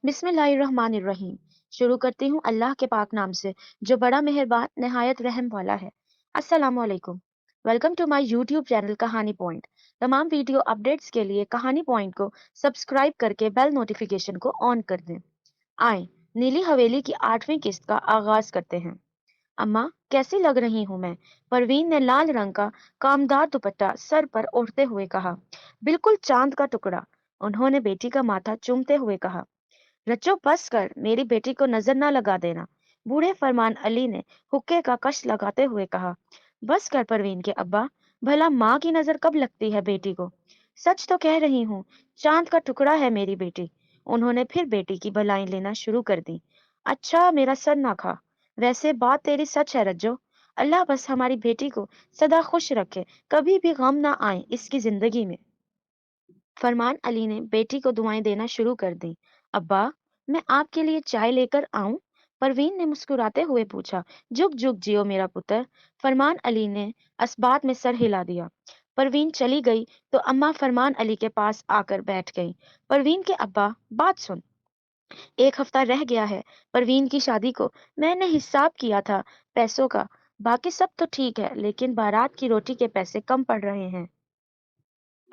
बिस्मिल्लाहिर्रहमानिर्रहीम। शुरू करती हूँ अल्लाह के पाक नाम से जो बड़ा मेहरबान नहायत रहम वाला है। अस्सलामु अलैकुम। Welcome to my YouTube channel Kahani point. तमाम वीडियो अपडेट्स के लिए कहानी पॉइंट को सब्सक्राइब करके बेल नोटिफिकेशन को ऑन कर दें। आए नीली हवेली की 8वीं किस्त का आगाज करते हैं। अम्मा कैसी लग रही हूँ मैं? परवीन ने लाल रंग का कामदार दुपट्टा सर पर ओढ़ते हुए कहा। बिल्कुल चांद का टुकड़ा। उन्होंने बेटी का माथा चूमते हुए कहा। रज्जो बस कर, मेरी बेटी को नजर ना लगा देना। बूढ़े फरमान अली ने हुक्के का कश लगाते हुए कहा। बस कर परवीन के अब्बा, भला माँ की नजर कब लगती है बेटी को? सच तो कह रही हूँ, चांद का टुकड़ा है मेरी बेटी। उन्होंने फिर बेटी की भलाई लेना शुरू कर दी। अच्छा मेरा सर ना खा। वैसे बात तेरी सच है रज्जो। अल्लाह बस हमारी बेटी को सदा खुश रखे, कभी भी गम ना आए इसकी जिंदगी में। फरमान अली ने बेटी को दुआएं देना शुरू कर दी। अब्बा, मैं आपके लिए चाय लेकर आऊं? परवीन ने मुस्कुराते हुए पूछा। जुग जुग जियो मेरा पुत्र। फरमान अली ने अस्बात में सर हिला दिया। परवीन चली गई तो अम्मा फरमान अली के पास आकर बैठ गई। परवीन के अब्बा, बात सुन। एक हफ्ता रह गया है परवीन की शादी को। मैंने हिसाब किया था पैसों का। बाकी सब तो ठीक है, लेकिन बारात की रोटी के पैसे कम पड़ रहे हैं।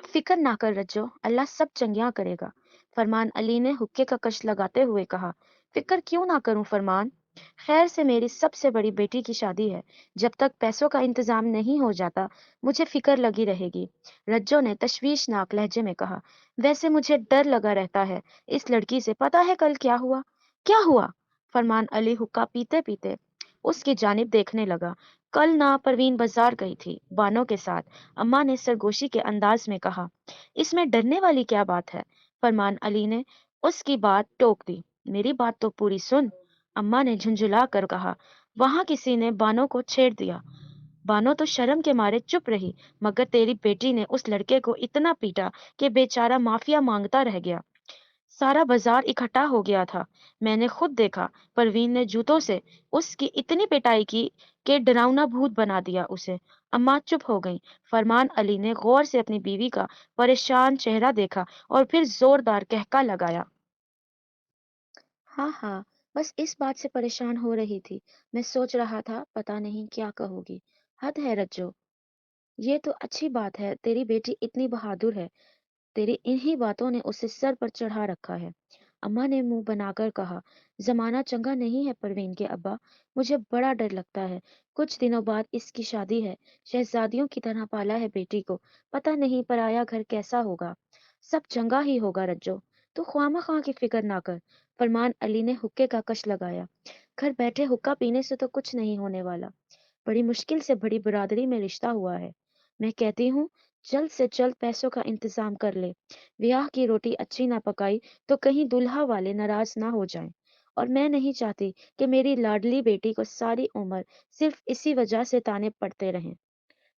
फिक्र ना कर रज्जो, अल्लाह सब चंगिया करेगा। फरमान अली ने हुक्के का कश लगाते हुए कहा। फिक्र क्यों ना करूं फरमान? खैर से मेरी सबसे बड़ी बेटी की शादी है। जब तक पैसों का इंतजाम नहीं हो जाता मुझे फिक्र लगी रहेगी। रज्जो ने तशवीशनाक लहजे में कहा। वैसे मुझे डर लगा रहता है इस लड़की से। पता है कल क्या हुआ? क्या हुआ? फरमान अली हुक्का पीते पीते उसकी जानिब देखने लगा। कल ना परवीन बाजार गई थी बानों के साथ। अम्मा ने सरगोशी के अंदाज में कहा। इसमें डरने वाली क्या बात है? फरमान अली ने उसकी बात टोक दी। मेरी बात तो पूरी सुन। अम्मा ने झुंझुला कर कहा। वहां किसी ने बानों को छेड़ दिया। बानो तो शर्म के मारे चुप रही, मगर तेरी बेटी ने उस लड़के को इतना पीटा कि बेचारा माफिया मांगता रह गया। सारा बाजार इकट्ठा हो गया था। मैंने खुद देखा। परवीन ने जूतों से उसकी इतनी पिटाई की कि डरावना भूत बना दिया उसे। अम्मा चुप हो गई। फरमान अली ने गौर से अपनी बीवी का परेशान चेहरा देखा और फिर जोरदार कहका लगाया। हाँ हाँ, बस इस बात से परेशान हो रही थी। मैं सोच रहा था पता नहीं क्या कहोगी। हद है रज्जो। ये तो अच्छी बात है तेरी बेटी इतनी बहादुर है। तेरी इन्हीं बातों ने उसे सर पर चढ़ा रखा है। अम्मा ने मुंह बनाकर कहा। जमाना चंगा नहीं है परवीन के अब्बा। मुझे बड़ा डर लगता है। कुछ दिनों बाद इसकी शादी है। शहजादियों की तरह पाला है बेटी को। पता नहीं पराया घर कैसा होगा। सब चंगा ही होगा रज्जो। तू ख्वामा की फिक्र ना कर। फरमान अली ने हुक्के का कश लगाया। घर बैठे हुक्का पीने से तो कुछ नहीं होने वाला। बड़ी मुश्किल से बड़ी बिरादरी में रिश्ता हुआ है। मैं कहती हूँ जल्द से जल्द पैसों का इंतजाम कर ले। ब्याह की रोटी अच्छी ना पकाई तो कहीं दुल्हा वाले नाराज ना हो जाएं। और मैं नहीं चाहती कि मेरी लाडली बेटी को सारी उम्र सिर्फ इसी वजह से ताने पड़ते रहें।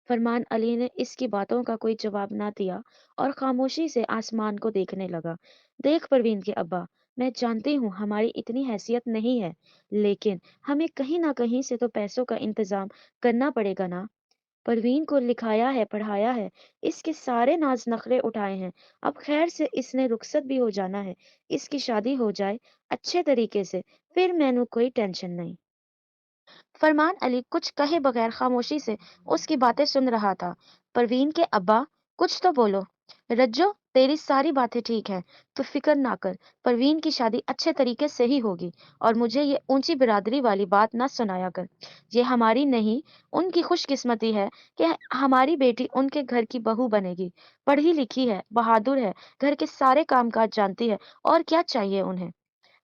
फरमान अली ने इसकी बातों का कोई जवाब ना दिया और खामोशी से आसमान को देखने लगा। देख परवीन के अब्बा, मैं जानती हूँ हमारी इतनी हैसियत नहीं है, लेकिन हमें कहीं ना कहीं से तो पैसों का इंतजाम करना पड़ेगा ना। परवीन को लिखाया है पढ़ाया है, इसके सारे नाज नखरे उठाए हैं। अब खैर से इसने रुखसत भी हो जाना है। इसकी शादी हो जाए अच्छे तरीके से, फिर मैनू कोई टेंशन नहीं। फरमान अली कुछ कहे बगैर खामोशी से उसकी बातें सुन रहा था। परवीन के अब्बा, कुछ तो बोलो। रज्जो, तेरी सारी बातें ठीक हैं, तू फिक्र ना कर। परवीन की शादी अच्छे तरीके से ही होगी। और मुझे ये ऊंची बिरादरी वाली बात ना सुनाया कर। ये हमारी नहीं, उनकी खुशकिस्मती है कि हमारी बेटी उनके घर की बहू बनेगी। पढ़ी लिखी है, बहादुर है, घर के सारे कामकाज जानती है, और क्या चाहिए उन्हें?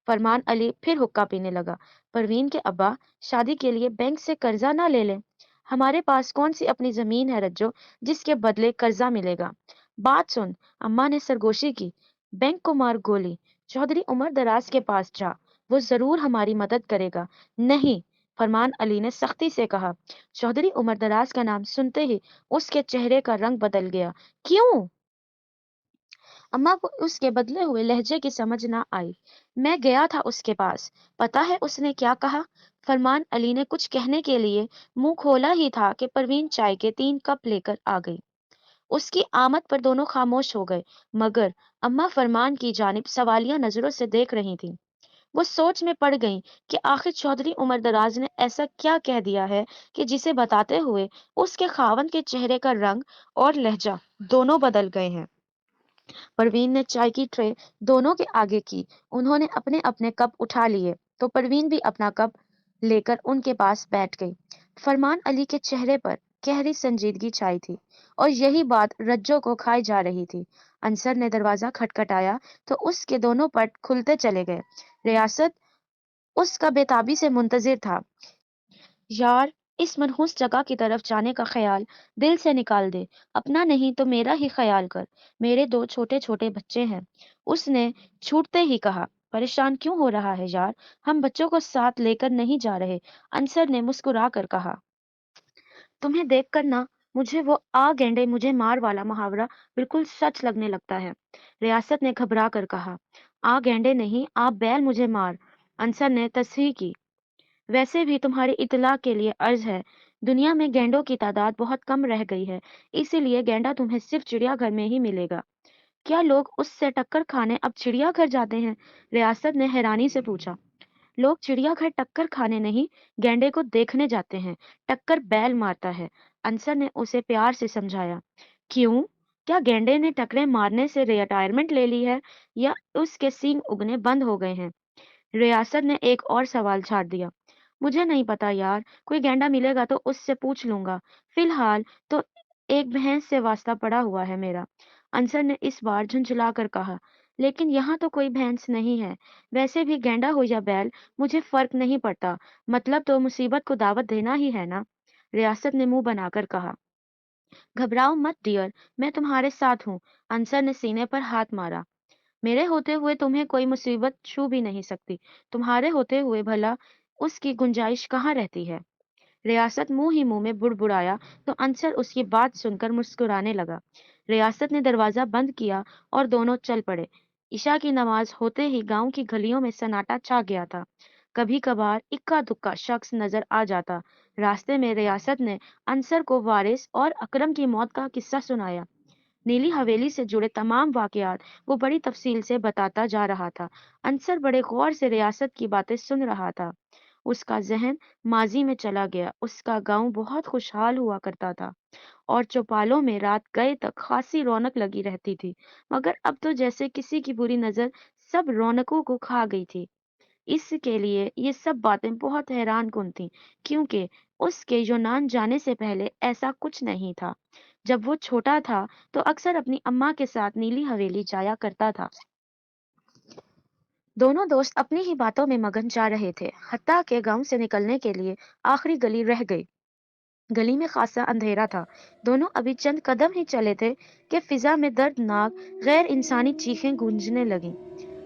फरमान अली फिर हुक्का पीने लगा। परवीन के अब्बा, शादी के लिए बैंक से कर्जा ना ले लें। हमारे पास कौन सी अपनी जमीन है रज्जो जिसके बदले कर्जा मिलेगा? बात सुन। अम्मा ने सरगोशी की। बैंक को मार गोली। चौधरी उमर दराज के पास जा, वो जरूर हमारी मदद करेगा। नहीं, फरमान अली ने सख्ती से कहा। चौधरी उमर दराज का नाम सुनते ही उसके चेहरे का रंग बदल गया। क्यों? अम्मा को उसके बदले हुए लहजे की समझ ना आई। मैं गया था उसके पास। पता है उसने क्या कहा? फरमान अली ने कुछ कहने के लिए मुंह खोला ही था कि परवीन चाय के 3 कप लेकर आ गई। اس کی آمد پر دونوں خاموش ہو گئے، مگر اماں فرمان کی جانب سوالیہ نظروں سے دیکھ رہی تھیں۔ وہ سوچ میں پڑ گئیں کہ آخر چودھری عمر دراز نے ایسا کیا کہہ دیا ہے کہ جسے بتاتے ہوئے اس کے خاوند کے چہرے کا رنگ اور لہجہ دونوں بدل گئے ہیں۔ پروین نے چائے کی ٹرے دونوں کے آگے کی، انہوں نے اپنے اپنے کپ اٹھا لیے تو پروین بھی اپنا کپ لے کر ان کے پاس بیٹھ گئی۔ فرمان علی کے چہرے پر گہری سنجیدگی چھائی تھی اور یہی بات رجو کو کھائی جا رہی تھی۔ انصر نے دروازہ کھٹکھٹایا تو اس کے دونوں پٹ کھلتے چلے گئے۔ ریاست اس کا بےتابی سے منتظر تھا۔ یار، اس منحوس جگہ کی طرف جانے کا خیال دل سے نکال دے، اپنا نہیں تو میرا ہی خیال کر، میرے دو چھوٹے چھوٹے بچے ہیں، اس نے چھوٹتے ہی کہا۔ پریشان کیوں ہو رہا ہے یار، ہم بچوں کو ساتھ لے کر نہیں جا رہے، انصر نے مسکرا کر کہا۔ تمہیں دیکھ کر نہ مجھے وہ آ گینڈے مجھے مار والا محاورہ بالکل سچ لگنے لگتا ہے، ریاست نے گھبرا کر کہا۔ آ گینڈے نہیں، آپ بیل مجھے مار، انصر نے تصحیح کی۔ ویسے بھی تمہاری اطلاع کے لیے عرض ہے، دنیا میں گینڈوں کی تعداد بہت کم رہ گئی ہے، اسی لیے گینڈا تمہیں صرف چڑیا گھر میں ہی ملے گا۔ کیا لوگ اس سے ٹکر کھانے اب چڑیا گھر جاتے ہیں؟ ریاست نے حیرانی سے پوچھا۔ لوگ چڑیا گھر ٹکر کھانے نہیں، گینڈے کو دیکھنے جاتے ہیں، ٹکر بیل مارتا ہے، انصر نے اسے پیار سے سمجھایا۔ کیوں؟ کیا گینڈے نے ٹکریں مارنے سے ریٹائرمنٹ لے لی ہے یا اس کے سینگ اگنے بند ہو گئے ہیں؟ ریاست نے ایک اور سوال چھاڑ دیا۔ مجھے نہیں پتا یار، کوئی گینڈا ملے گا تو اس سے پوچھ لوں گا، فی الحال تو ایک بھینس سے واسطہ پڑا ہوا ہے میرا، انصر نے اس بار جھنجھلا کر کہا۔ لیکن یہاں تو کوئی بھینس نہیں ہے، ویسے بھی گینڈا ہو یا بیل مجھے فرق نہیں پڑتا، مطلب تو مصیبت کو دعوت دینا ہی ہے نا، ریاست نے منہ بنا کر کہا۔ گھبراؤ مت ڈیئر، میں تمہارے ساتھ ہوں، انصر نے سینے پر ہاتھ مارا۔ میرے ہوتے ہوئے تمہیں کوئی مصیبت چھو بھی نہیں سکتی، تمہارے ہوتے ہوئے بھلا اس کی گنجائش کہاں رہتی ہے؟ ریاست منہ ہی منہ میں بڑبڑایا تو انصر اس کی بات سن کر مسکرانے لگا۔ ریاست نے دروازہ بند کیا اور دونوں چل پڑے۔ عشاء کی نماز ہوتے ہی گاؤں کی گلیوں میں سناٹا چھا گیا تھا، کبھی کبھار اکا دکا شخص نظر آ جاتا۔ راستے میں ریاست نے انصر کو وارث اور اکرم کی موت کا قصہ سنایا۔ نیلی حویلی سے جڑے تمام واقعات وہ بڑی تفصیل سے بتاتا جا رہا تھا۔ انصر بڑے غور سے ریاست کی باتیں سن رہا تھا۔ اس کا ذہن ماضی میں چلا گیا۔ اس کا گاؤں بہت خوشحال ہوا کرتا تھا اور چوپالوں میں رات گئے تک خاصی رونق لگی رہتی تھی، مگر اب تو جیسے کسی کی بری نظر سب رونقوں کو کھا گئی تھی۔ اس کے لیے یہ سب باتیں بہت حیران کن تھیں، کیونکہ اس کے یونان جانے سے پہلے ایسا کچھ نہیں تھا۔ جب وہ چھوٹا تھا تو اکثر اپنی اماں کے ساتھ نیلی حویلی جایا کرتا تھا۔ دونوں دوست اپنی ہی باتوں میں مگن جا رہے تھے، حتیٰ کہ گاؤں سے نکلنے کے لیے آخری گلی رہ گئی۔ گلی میں خاصا اندھیرا تھا، دونوں ابھی چند قدم ہی چلے تھے کہ فضا میں دردناک غیر انسانی چیخیں گونجنے لگیں۔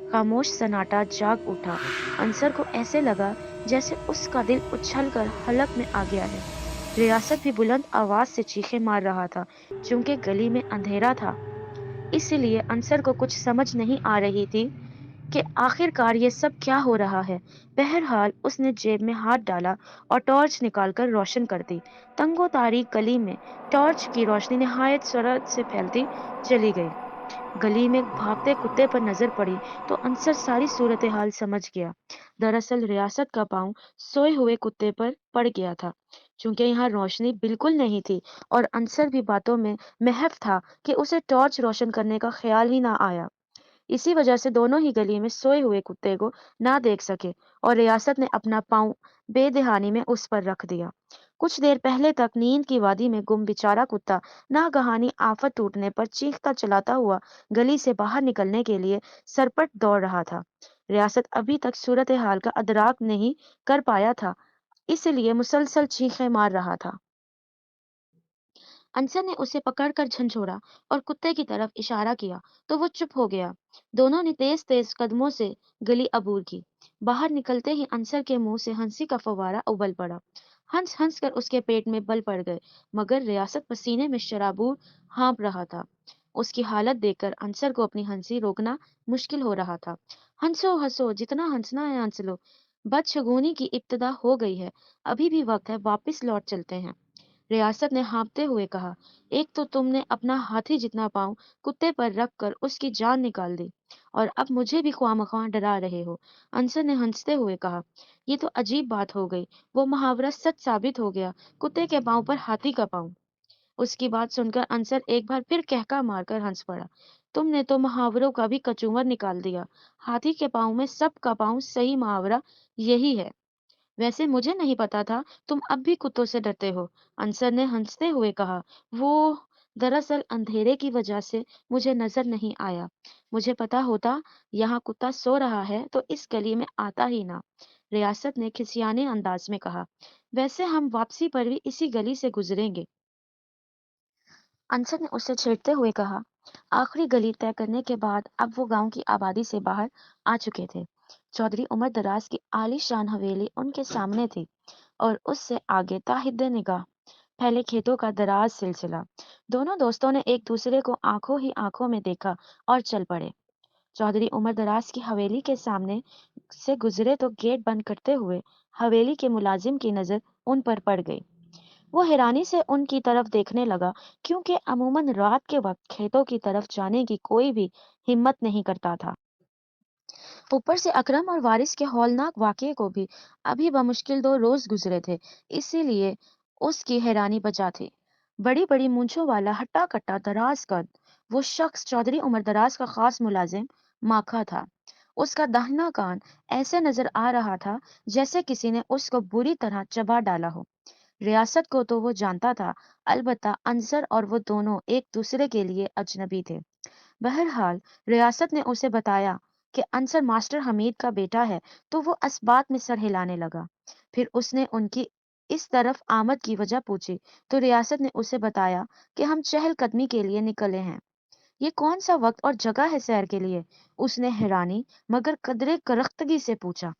خاموش سناٹا جاگ اٹھا۔ انصر کو ایسے لگا جیسے اس کا دل اچھل کر حلق میں آ گیا ہے۔ ریاست بھی بلند آواز سے چیخیں مار رہا تھا، چونکہ گلی میں اندھیرا تھا، اس لیے انصر کو کچھ سمجھ نہیں آ رہی تھی کہ آخر کار یہ سب کیا ہو رہا ہے۔ بہرحال اس نے جیب میں ہاتھ ڈالا اور ٹارچ نکال کر روشن کر دی۔ تنگ و تاریک گلی میں ٹارچ کی روشنی نہایت سرعت سے پھیلتی چلی گئی۔ گلی میں بھاگتے کتے پر نظر پڑی تو انصر ساری صورتحال سمجھ گیا۔ دراصل ریاست کا پاؤں سوئے ہوئے کتے پر پڑ گیا تھا۔ چونکہ یہاں روشنی بالکل نہیں تھی اور انصر بھی باتوں میں محو تھا کہ اسے ٹارچ روشن کرنے کا خیال ہی نہ آیا، اسی وجہ سے دونوں ہی گلی میں سوئے ہوئے کتے کو نہ دیکھ سکے اور ریاست نے اپنا پاؤں بے دہانی میں اس پر رکھ دیا۔ کچھ دیر پہلے تک نیند کی وادی میں گم بیچارہ کتا ناگہانی آفت ٹوٹنے پر چیختا چلاتا ہوا گلی سے باہر نکلنے کے لیے سرپٹ دوڑ رہا تھا۔ ریاست ابھی تک صورتحال کا ادراک نہیں کر پایا تھا، اس لیے مسلسل چیخیں مار رہا تھا۔ انصر نے اسے پکڑ کر جھنجھوڑا اور کتے کی طرف اشارہ کیا تو وہ چپ ہو گیا۔ دونوں نے تیز تیز قدموں سے گلی عبور کی۔ باہر نکلتے ہی انصر کے منہ سے ہنسی کا فوارہ ابل پڑا۔ ہنس ہنس کر اس کے پیٹ میں بل پڑ گئے، مگر ریاست پسینے میں شرابور ہانپ رہا تھا۔ اس کی حالت دیکھ کر انصر کو اپنی ہنسی روکنا مشکل ہو رہا تھا۔ ہنسو ہنسو، جتنا ہنسنا ہے ہنس لو، بدشگونی کی ابتدا ہو گئی ہے، ابھی بھی وقت ہے، واپس لوٹ چلتے ہیں۔ रियासत ने हाँफते हुए कहा, एक तो तुमने अपना हाथी जितना पाँव कुत्ते पर रख कर उसकी जान निकाल दी, और अब मुझे भी ख्वामख्वाह डरा रहे हो। अंसर ने हंसते हुए कहा, ये तो अजीब बात हो गई, वो मुहावरा सच साबित हो गया, कुत्ते के पाँव पर हाथी का पाँव। उसकी बात सुनकर अंसर एक बार फिर कहका मारकर हंस पड़ा। तुमने तो मुहावरों का भी कचूमर निकाल दिया। हाथी के पाँव में सब का पाँव सही मुहावरा यही है। वैसे मुझे नहीं पता था तुम अब भी कुत्तों से डरते हो। अंसर ने हंसते हुए कहा, वो दरअसल अंधेरे की वजह से मुझे नजर नहीं आया। मुझे पता होता यहाँ कुत्ता सो रहा है तो इस गली में आता ही ना। रियासत ने खिसियाने अंदाज में कहा, वैसे हम वापसी पर भी इसी गली से गुजरेंगे। अंसर ने उससे छेड़ते हुए कहा, आखिरी गली तय करने के बाद अब वो गांव की आबादी से बाहर आ चुके थे। चौधरी उमर दराज की आलीशान हवेली उनके सामने थी और उससे आगे ताहिद निगाह फैले खेतों का दराज सिलसिला। दोनों दोस्तों ने एक दूसरे को आंखों ही आंखों में देखा और चल पड़े। चौधरी उमर दराज की हवेली के सामने से गुजरे तो गेट बंद करते हुए हवेली के मुलाजिम की नजर उन पर पड़ गई। वो हैरानी से उनकी तरफ देखने लगा, क्योंकि अमूमन रात के वक्त खेतों की तरफ जाने की कोई भी हिम्मत नहीं करता था। ऊपर से अकरम और वारिस के हौलनाक वाकये को भी अभी बमुश्किल 2 रोज गुजरे थे, इसीलिए उसकी हैरानी बचा थी। बड़ी बड़ी मूंछों वाला हट्टा कट्टा दराज कद वो शख्स चौधरी उमर दराज का खास मुलाजिम माखा था। उसका दाहिना कान ऐसे नजर आ रहा था जैसे किसी ने उसको बुरी तरह चबा डाला हो। रियासत को तो वो जानता था, अलबत्ता अंसर और वो दोनों एक दूसरे के लिए अजनबी थे। बहरहाल रियासत ने उसे बताया कि अंसर मास्टर हमीद का बेटा है, तो वो इस बात में सर हिलाने लगा। फिर उसने उनकी इस तरफ आमद की वजह पूछी तो रियासत ने उसे बताया कि हम चहलकदमी के लिए निकले हैं। ये कौन सा वक्त और जगह है सैर के लिए? उसने हैरानी मगर कदरे करख्तगी से पूछा।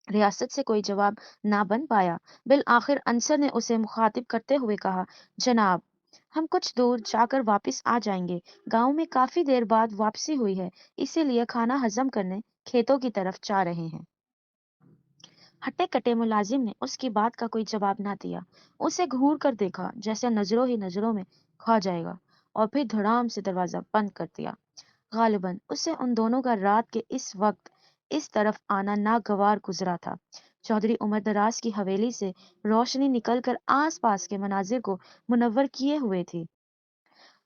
रियासत से कोई जवाब ना बन पाया। बिल आखिर अंसर ने उसे मुखातिब करते हुए कहा, जनाब, हम कुछ दूर जाकर वापस आ जाएंगे। गांव में काफी देर बाद वापसी हुई है, इसीलिए खाना हजम करने खेतों की तरफ जा रहे हैं। हट्टे कट्टे मुलाजिम ने उसकी बात का कोई जवाब ना दिया। उसे घूर कर देखा जैसे नजरों ही नजरों में खा जाएगा, और फिर धड़ाम से दरवाजा बंद कर दिया। गालिबन उसे उन दोनों का रात के इस वक्त इस तरफ आना नागवार गुजरा था। चौधरी उमर दराज की हवेली से रोशनी निकलकर आसपास के मनाजिर को मुनव्वर किए हुए थी।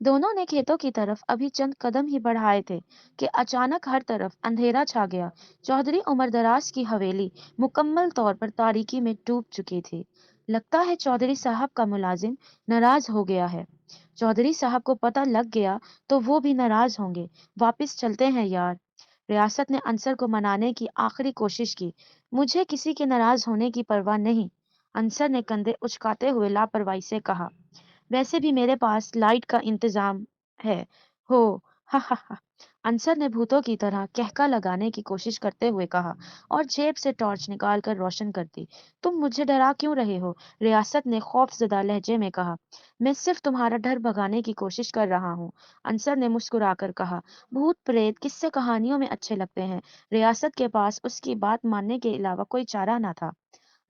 दोनों ने खेतों की तरफ अभी चंद कदम ही बढ़ाए थे कि अचानक हर तरफ अंधेरा छा गया। चौधरी उमर दराज की हवेली मुकम्मल तौर पर तारीकी में डूब चुकी थी। लगता है चौधरी साहब का मुलाजिम नाराज हो गया है। चौधरी साहब को पता लग गया तो वो भी नाराज होंगे। वापिस चलते हैं यार। रियासत ने अंसर को मनाने की आखिरी कोशिश की। मुझे किसी के नाराज होने की परवाह नहीं। अंसर ने कंधे उचकाते हुए लापरवाही से कहा, वैसे भी मेरे पास लाइट का इंतजाम है। हो, हा हा हा। अंसर ने भूतों की तरह कहका लगाने की कोशिश करते हुए कहा और जेब से टॉर्च निकाल कर रोशन कर दी। तुम मुझे डरा क्यों रहे हो? रियासत ने खौफजदा लहजे में कहा। मैं सिर्फ तुम्हारा डर भगाने की कोशिश कर रहा हूँ। अंसर ने मुस्कुराकर कहा, भूत प्रेत किस्से कहानियों में अच्छे लगते हैं। रियासत के पास उसकी बात मानने के अलावा कोई चारा न था।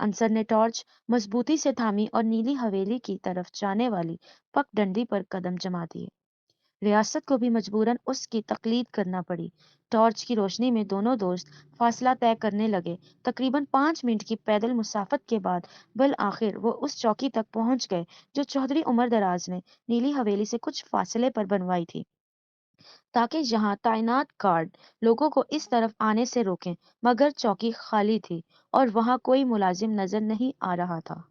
अंसर ने टॉर्च मजबूती से थामी और नीली हवेली की तरफ जाने वाली पगडंडी पर कदम जमा दिए। रियासत को भी मजबूरन उसकी तकलीद करना पड़ी। टॉर्च की रोशनी में दोनों दोस्त फासला तय करने लगे। तकरीबन 5 मिनट की पैदल मुसाफत के बाद बल आखिर वो उस चौकी तक पहुंच गए जो चौधरी उमर दराज ने नीली हवेली से कुछ फासले पर बनवाई थी, ताकि यहाँ तैनात गार्ड लोगों को इस तरफ आने से रोकें। मगर चौकी खाली थी और वहां कोई मुलाजिम नजर नहीं आ रहा था।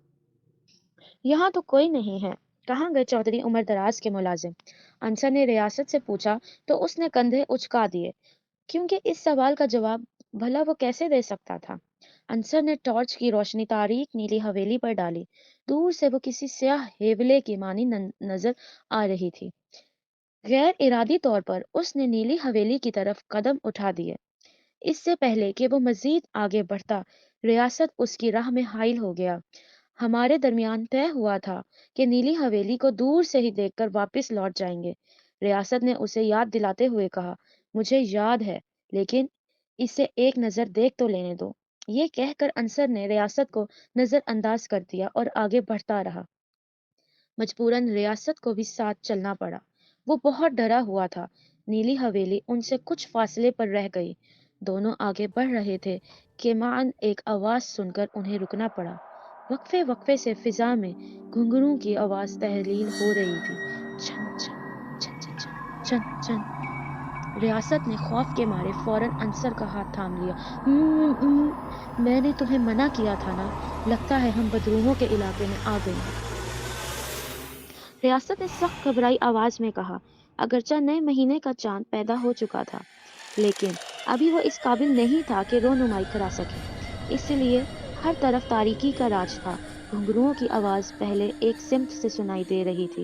यहाँ तो कोई नहीं है। कहाँ गए चौधरी उमर दराज के मुलाजिम? अंसर ने रियासत से पूछा तो उसने कंधे उचका दिए, क्योंकि इस सवाल का जवाब भला वो कैसे दे सकता था। अंसर ने टॉर्च की रोशनी तारीक नीली हवेली पर डाली। दूर से वो किसी स्याह हेवले की मानी नजर आ रही थी। गैर इरादी तौर पर उसने नीली हवेली की तरफ कदम उठा दिए। इससे पहले कि वो मजीद आगे बढ़ता, रियासत उसकी राह में हाइल हो गया। हमारे दरमियान तय हुआ था कि नीली हवेली को दूर से ही देखकर वापस लौट जाएंगे। रियासत ने उसे याद दिलाते हुए कहा, मुझे याद है, लेकिन इसे एक नजर देख तो लेने दो। ये कहकर अंसर ने रियासत को नजरअंदाज कर दिया और आगे बढ़ता रहा। मजबूरन रियासत को भी साथ चलना पड़ा। वो बहुत डरा हुआ था। नीली हवेली उनसे कुछ फासले पर रह गई। दोनों आगे बढ़ रहे थे कि मान एक आवाज सुनकर उन्हें रुकना पड़ा। वक्फे वक्फे से फिजा में घुंघरू की आवाज तहलील हो रही थी। छन छन छन छन छन छन छन। रियासत ने खौफ के मारे फौरन अंसर का हाथ थाम लिया। मैंने तुम्हें मना किया था ना, लगता है हम बदरूहों के इलाके में आ गए हैं। रियासत ने सख्त घबराई आवाज में कहा। अगरचा नए महीने का चांद पैदा हो चुका था, लेकिन अभी वो इस काबिल नहीं था कि रोनुमाई करा सके। इसलिए हर तरफ तारीकी का राज था। घुंघरुओं की आवाज पहले एक सिमत से सुनाई दे रही थी,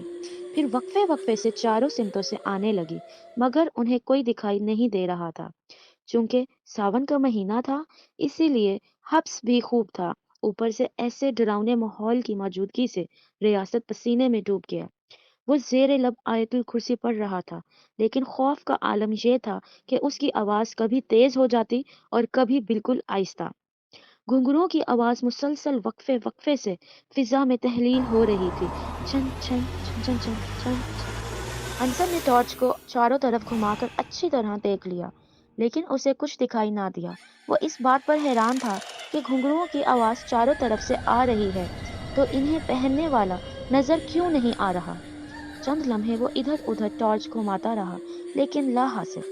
फिर वक्फे वक्फे से चारों सिमतों से आने लगी, मगर उन्हें कोई दिखाई नहीं दे रहा था। चूंकि सावन का महीना था, इसीलिए हब्स भी खूब था। ऊपर से ऐसे डरावने माहौल की मौजूदगी से रियासत पसीने में डूब गया। वो ज़ेरे लब आयतुल कुर्सी पढ़ रहा था, लेकिन खौफ का आलम यह था कि उसकी आवाज़ कभी तेज़ हो जाती और कभी बिल्कुल आहिस्ता। घुंघरुओं की आवाज़ मुसलसल वक्फे वक्फे से फिजा में तहलील हो रही थी। छन छन छन छन छन छन। अंसर ने टॉर्च को चारों तरफ घुमाकर अच्छी तरह देख लिया, लेकिन उसे कुछ दिखाई ना दिया। वो इस बात पर हैरान था कि घुंघरुओं की आवाज़ चारों तरफ से आ रही है, तो इन्हें पहनने वाला नजर क्यों नहीं आ रहा। चंद लम्हे वो इधर उधर टॉर्च घुमाता रहा, लेकिन ला हासिल।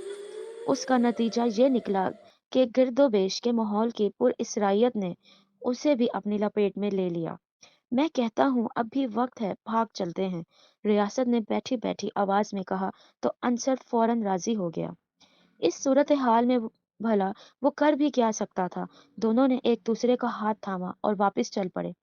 उसका नतीजा ये निकला कि गिरदोपेश के माहौल की पुरअसराइयत ने उसे भी अपनी लपेट में ले लिया। मैं कहता हूँ अब भी वक्त है, भाग चलते हैं, रियासत ने बैठी बैठी आवाज में कहा, तो अंसर फौरन राजी हो गया। इस सूरत हाल में भला वो कर भी क्या सकता था। दोनों ने एक दूसरे का हाथ थामा और वापस चल पड़े।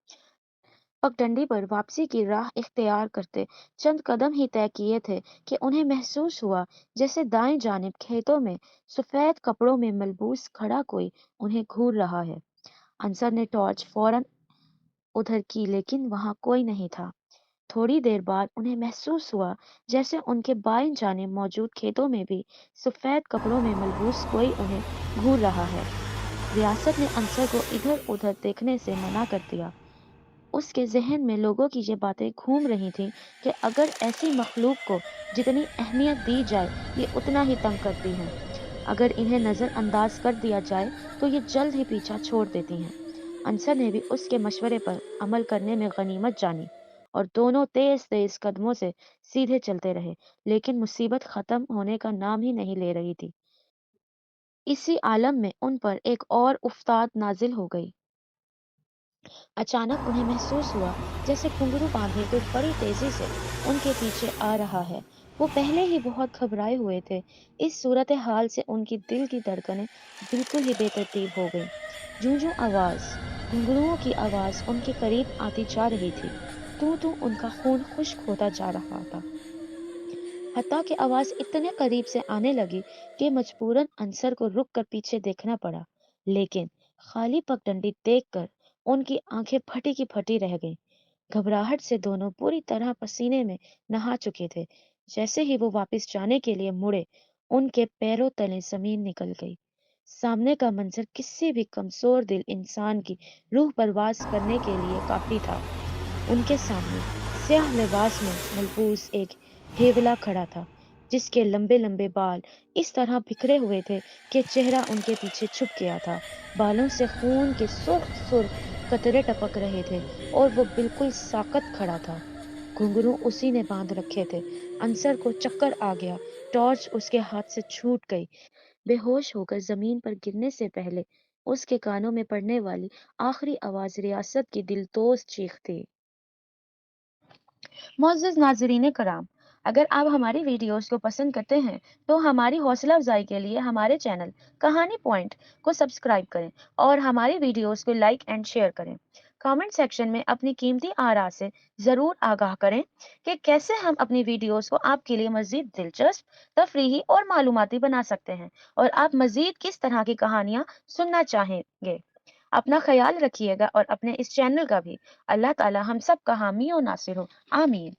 पगडंडी पर वापसी की राह इख्तियार करते चंद कदम ही तय किए थे कि उन्हें महसूस हुआ जैसे दाएं जानिब खेतों में सफेद कपड़ों में मलबूस खड़ा कोई उन्हें घूर रहा है। अंसर ने टॉर्च फौरन उधर की, लेकिन वहां कोई नहीं था। थोड़ी देर बाद उन्हें महसूस हुआ जैसे उनके बाएं जानिब मौजूद खेतों में भी सफेद कपड़ों में मलबूस कोई उन्हें घूर रहा है। रियासत ने अंसर को इधर उधर देखने से मना कर दिया। उसके जहन में लोगों की ये बातें घूम रही थीं कि अगर ऐसी मखलूक को जितनी अहमियत दी जाए, ये उतना ही तंग करती हैं। अगर इन्हें नज़रअंदाज कर दिया जाए तो ये जल्द ही पीछा छोड़ देती हैं। अंसर ने भी उसके मशवरे पर अमल करने में गनीमत जानी और दोनों तेज तेज कदमों से सीधे चलते रहे, लेकिन मुसीबत खत्म होने का नाम ही नहीं ले रही थी। इसी आलम में उन पर एक और उफ्ताद नाजिल हो गई। अचानक उन्हें महसूस हुआ जैसे घुंघरू बांधे कोई बड़ी तेजी से उनके पीछे आ रहा है। वो पहले ही बहुत घबराए हुए थे। इस सूरत हाल से उनकी दिल की धड़कनें बिल्कुल ही बेतरतीब हो गईं। जूं-जूं आवाज, घुंघरुओं की आवाज उनके करीब आती जा रही थी, तू उनका खून खुश्क होता जा रहा था। हत्ता कि आवाज इतने करीब से आने लगी कि मजबूरन अंसर को रुक कर पीछे देखना पड़ा, लेकिन खाली पगडंडी देखकर उनकी आंखें फटी की फटी रह गईं। घबराहट से दोनों पूरी तरह पसीने में नहा चुके थे। जैसे ही वो वापस जाने के लिए मुड़े, उनके पैरों तले जमीन निकल गई। सामने का मंजर किसी भी कमजोर दिल इंसान की रूह परवास करने के लिए काफी था। उनके सामने स्याह लिबास में मलबूस एक हेवला खड़ा था, जिसके लंबे लंबे बाल इस तरह बिखरे हुए थे कि चेहरा उनके पीछे छुप गया था। बालों से खून के सुर्ख सुर्ख कतरे टपक रहे थे और वो बिल्कुल साकत खड़ा था। घुंघरू उसी ने बांध रखे थे। अंसर को चक्कर आ गया। टॉर्च उसके हाथ से छूट गई। बेहोश होकर जमीन पर गिरने से पहले उसके कानों में पड़ने वाली आखिरी आवाज रियासत की दिलदोज चीख थी। मोअज़्ज़िज़ नाज़रीन कराम, अगर आप हमारी वीडियोस को पसंद करते हैं तो हमारी हौसला अफजाई के लिए हमारे चैनल कहानी पॉइंट को सब्सक्राइब करें और हमारी वीडियोस को लाइक एंड शेयर करें। कमेंट सेक्शन में अपनी कीमती आरा से ज़रूर आगाह करें कि कैसे हम अपनी वीडियोस को आपके लिए मज़ीद दिलचस्प, तफरीही और मालूमाती बना सकते हैं और आप मज़ीद किस तरह की कहानियाँ सुनना चाहेंगे। अपना ख्याल रखिएगा और अपने इस चैनल का भी। अल्लाह ताला हम सब का हामी और नासिर हो। आमीन।